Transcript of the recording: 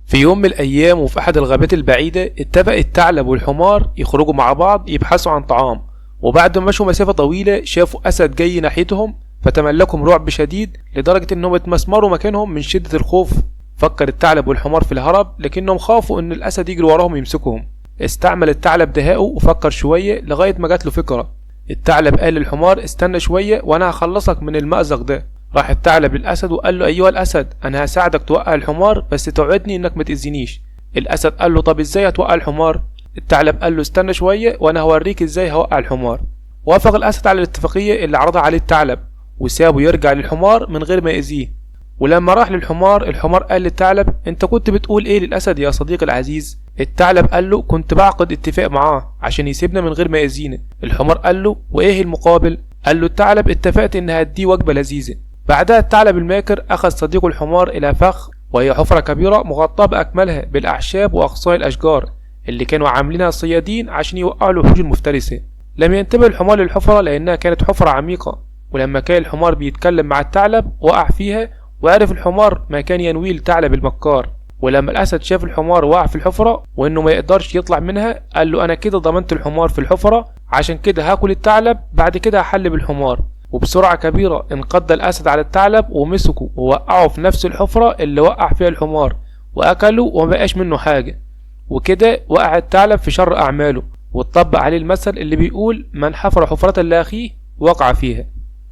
في يوم من الأيام وفي أحد الغابات البعيدة اتفق الثعلب والحمار يخرجوا مع بعض يبحثوا عن طعام. وبعد ما مشوا مسافة طويلة شافوا أسد جاي ناحيتهم، فتملكهم رعب شديد لدرجة إنهم اتمسمروا مكانهم من شدة الخوف. فكر الثعلب والحمار في الهرب، لكنهم خافوا إن الأسد يجري وراهم يمسكهم. استعمل الثعلب دهاءه وفكر شوية لغاية ما جات له فكرة. الثعلب قال للحمار استنى شوية وأنا هخلصك من المأزق ده. راح الثعلب للأسد وقال له أيها الأسد، أنا هساعدك توقع الحمار بس توعدني إنك ما تأذينيش. الأسد قال له طب إزاي هتوقع الحمار؟ الثعلب قال له استنى شوية وأنا هوريك إزاي هوقع الحمار. وافق الأسد على الاتفاقية اللي عرضها عليه الثعلب، وسابه يرجع للحمار من غير ما يأذيه. ولما راح للحمار، الحمار قال للثعلب انت كنت بتقول ايه للأسد يا صديقي العزيز؟ الثعلب قال له كنت بعقد اتفاق معاه عشان يسيبنا من غير ما يأذينا. الحمار قال له وايه المقابل؟ قال له الثعلب اتفقت ان هديه وجبة لذيذة. بعدها الثعلب الماكر أخذ صديقه الحمار إلى فخ، وهي حفرة كبيرة مغطاة بأكملها بالأعشاب وأغصان الأشجار اللي كانوا عاملينها الصيادين عشان يوقعوا الوحوش المفترسة. لم ينتبه الحمار للحفرة لأنها كانت حفرة عميقة، ولما كان الحمار بيتكلم مع الثعلب وقع فيها، وعرف الحمار ما كان ينويه الثعلب المكار. ولما الأسد شاف الحمار وقع في الحفرة وإنه ما يقدرش يطلع منها، قال له أنا كده ضمنت الحمار في الحفرة، عشان كده هاكل الثعلب بعد كده هحل بالحمار. وبسرعة كبيرة انقض الأسد على الثعلب ومسكه ووقعه في نفس الحفرة اللي وقع فيها الحمار، وأكله ومبقاش منه حاجة. وكده وقع الثعلب في شر أعماله، واتطبق عليه المثل اللي بيقول من حفر حفرة لأخيه وقع فيها.